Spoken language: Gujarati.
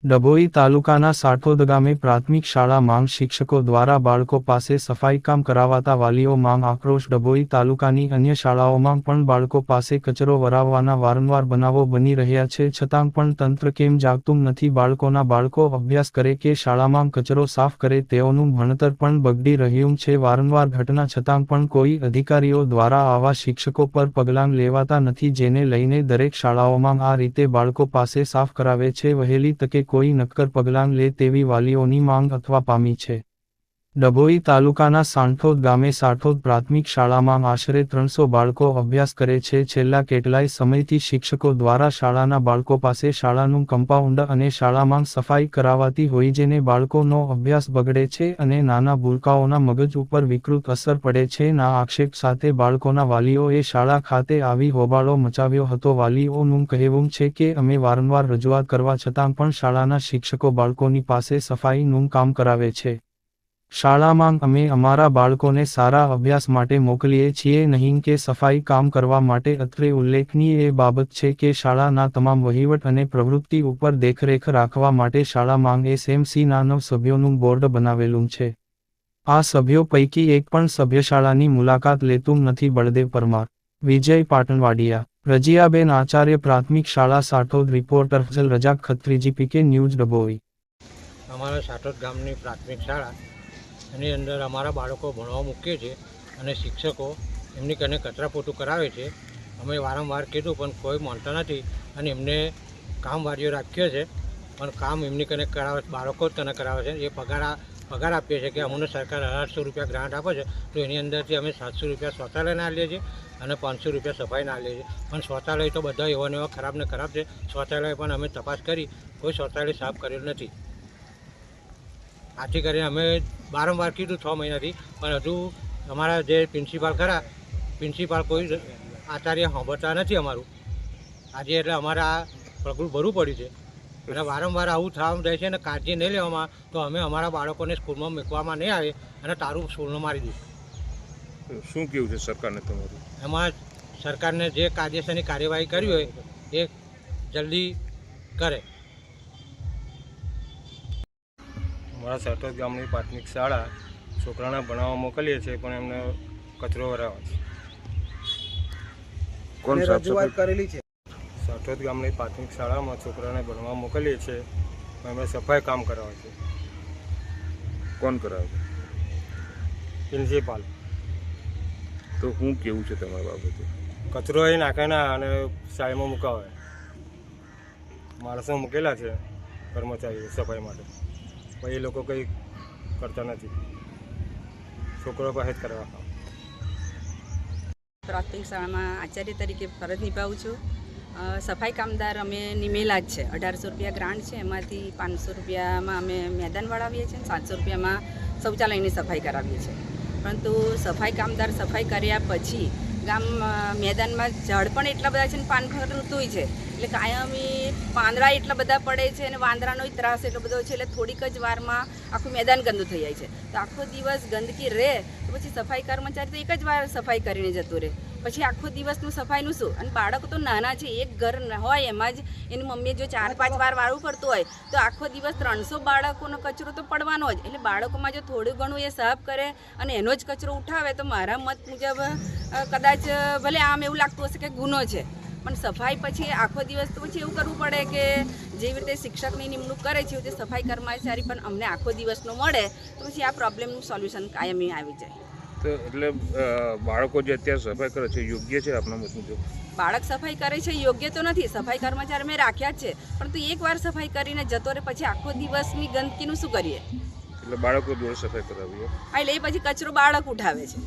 ડભોઈ તાલુકાના સાઠોદ ગામે પ્રાથમિક શાળા માંગ શિક્ષકો દ્વારા બાળકો પાસે સફાઈ કામ કરાવાતા વાલીઓ માંગ આક્રોશ ડભોઈ તાલુકાની અન્ય શાળાઓમાં પણ બાળકો પાસે કચરો વરાવવાના વારંવાર બનાવો બની રહ્યા છે છતાં પણ તંત્ર કેમ જાગતું નથી બાળકો અભ્યાસ કરે કે શાળામાં કચરો સાફ કરે તેઓનું ભણતર પણ બગડી રહ્યું છે વારંવાર ઘટના છતાં પણ કોઈ અધિકારીઓ દ્વારા આવા શિક્ષકો પર પગલાં લેવાતા નથી જેને લઈને દરેક શાળાઓમાં આ રીતે બાળકો પાસે સાફ કરાવે છે વહેલી તકે કોઈ નક્કર પગલાં લે તેવી વાલીઓની માંગ અથવા પામી છે। ડભોઈ તાલુકાના સાંઠોદ ગામે સાઠોદ પ્રાથમિક શાળામાં આશરે 300 બાળકો અભ્યાસ કરે છે છેલ્લા કેટલાય સમયથી શિક્ષકો દ્વારા શાળાના બાળકો પાસે શાળાનું કમ્પાઉન્ડ અને શાળામાં સફાઈ કરાવાતી હોય જેને બાળકોનો અભ્યાસ બગડે છે અને નાના ભૂલકાઓના મગજ ઉપર વિકૃત અસર પડે છે ના આક્ષેપ સાથે બાળકોના વાલીઓએ શાળા ખાતે આવી હોબાળો મચાવ્યો હતો વાલીઓનું કહેવું છે કે અમે વારંવાર રજૂઆત કરવા છતાં પણ શાળાના શિક્ષકો બાળકોની પાસે સફાઈનું કામ કરાવે છે। શાળામાં અમે અમારા બાળકોને સારા અભ્યાસ માટે મોકલીએ છીએ નહીં કે સફાઈ કામ કરવા માટે અત્રે ઉલ્લેખનીય એ બાબત છે કે શાળાના તમામ વહીવટ અને પ્રવૃત્તિ ઉપર દેખરેખ રાખવા માટે શાળામાં SMCના 9 સભ્યોનું બોર્ડ બનાવેલું છે। આ સભ્યો પૈકી એક પણ સભ્ય શાળાની મુલાકાત લેતું નથી બળદેવ પરમાર, વિજય પાટણવાડિયા, રજિયાબેન આચાર્ય પ્રાથમિક શાળા સાઠોદ રિપોર્ટર ફઝલ રજાક ખત્રીજી PK ન્યૂઝ ડભોઈ। અમારા સાઠોદ ગામની પ્રાથમિક શાળા એની અંદર અમારા બાળકો ભણવા મૂકીએ છીએ અને શિક્ષકો એમની કને કચરા પોતું કરાવે છે। અમે વારંવાર કીધું પણ કોઈ માનતા નથી અને એમને કામવાળીઓ રાખ્યો છે પણ કામ એમની કને કરાવે બાળકો જ કને કરાવે છે। એ પગાર આપીએ છીએ કે અમને સરકાર 1800 રૂપિયા ગ્રાન્ટ આપે છે તો એની અંદરથી અમે 700 રૂપિયા શૌચાલયના લઈએ છીએ અને 500 રૂપિયા સફાઈના લઈએ છીએ પણ શૌચાલય તો બધા એવા ને એવા ખરાબ ને ખરાબ છે। શૌચાલય પણ અમે તપાસ કરી કોઈ શૌચાલય સાફ કરેલ નથી। આથી કરીને અમે વારંવાર કીધું 6 મહિનાથી પણ હજુ અમારા જે પ્રિન્સિપાલ કોઈ આચાર્ય સાંભળતા નથી અમારું આજે એટલે અમારે આ પગલું ભરવું પડ્યું છે અને વારંવાર આવું થવાનું રહે છે અને કાળજી નહીં લેવામાં તો અમે અમારા બાળકોને સ્કૂલમાં મૂકવામાં નહીં આવે અને તારું સ્કૂલમાં મારી દઈશું। શું કેવું છે સરકારને તમારું? એમાં સરકારને જે કાયદેસરની કાર્યવાહી કરી હોય એ જલ્દી કરે। અમારા સાઠોદ ગામની પ્રાથમિક શાળા છોકરાને ભણાવવા મોકલીએ છીએ પણ એમને કચરો વરાવે છે। કોણ રજૂઆત કરેલી છે? સાઠોદ ગામની પ્રાથમિક શાળામાં છોકરાને ભણવા મોકલીએ છીએ પણ એમને સફાઈ કામ કરાવે છે। કોણ કરાવે છે? પ્રિન્સિપાલ। તો શું કેવું છે તમારા બાબતે? કચરો એ નાખે ના અને શાળામાં મુકાવે માણસો મૂકેલા છે કર્મચારીઓ સફાઈ માટે પણ એ લોકો કંઈ કરતા નથી છોકરો પાસે જ કરવા। પ્રાથમિક શાળામાં આચાર્ય તરીકે ફરજ નિભાવું છું। સફાઈ કામદાર અમે નિમેલા જ છે। 1800 રૂપિયા ગ્રાન્ટ છે એમાંથી 500 રૂપિયામાં અમે મેદાન વળાવીએ છીએ 700 રૂપિયામાં શૌચાલયની સફાઈ કરાવીએ છીએ પરંતુ સફાઈ કામદાર સફાઈ કર્યા પછી ગામ મેદાનમાં ઝાડ પણ એટલા બધા છે ને પાન ખરતુંય છે એટલે કાયમી પાંદડા એટલા બધા પડે છે અને વાંદરાનોય ત્રાસ એટલો બધો છે એટલે થોડીક જ વારમાં આખું મેદાન ગંદુ થઈ જાય છે તો આખો દિવસ ગંદકી રહે તો પછી સફાઈ કર્મચારી તો એક જ વાર સફાઈ કરીને જતું રહે પછી આખો દિવસનું સફાઈનું શું અને બાળકો તો નાના છે એક ઘર હોય એમાં જ એની મમ્મીએ જો 4-5 વાર વાળવું પડતું હોય તો આખો દિવસ 300 બાળકોનો કચરો તો પડવાનો જ એટલે બાળકોમાં જો થોડું ઘણું એ સાફ કરે અને એનો જ કચરો ઉઠાવે તો મારા મત મુજબ કદાચ ભલે આમ એવું લાગતું હશે કે ગુનો છે પણ સફાઈ પછી આખો દિવસ તો પછી એવું કરવું પડે કે જેવી રીતે શિક્ષકની નિમણૂક કરે છે તે સફાઈ કર્મચારી પણ અમને આખો દિવસનો મળે તો પછી આ પ્રોબ્લેમનું સોલ્યુશન કાયમી આવી જાય। તો એટલે બાળકો જે અત્યારે સફાઈ કરે છે યોગ્ય છે આપના મત મુજબ? બાળક સફાઈ કરે છે યોગ્ય તો નથી સફાઈ કર્મચારી મેં રાખ્યા જ છે પરંતુ એકવાર સફાઈ કરીને જતો રહે પછી આખો દિવસની ગંદકીનું શું કરીએ? એટલે બાળકો જોડે સફાઈ કરાવીએ એટલે એ પછી કચરો બાળક ઉઠાવે છે।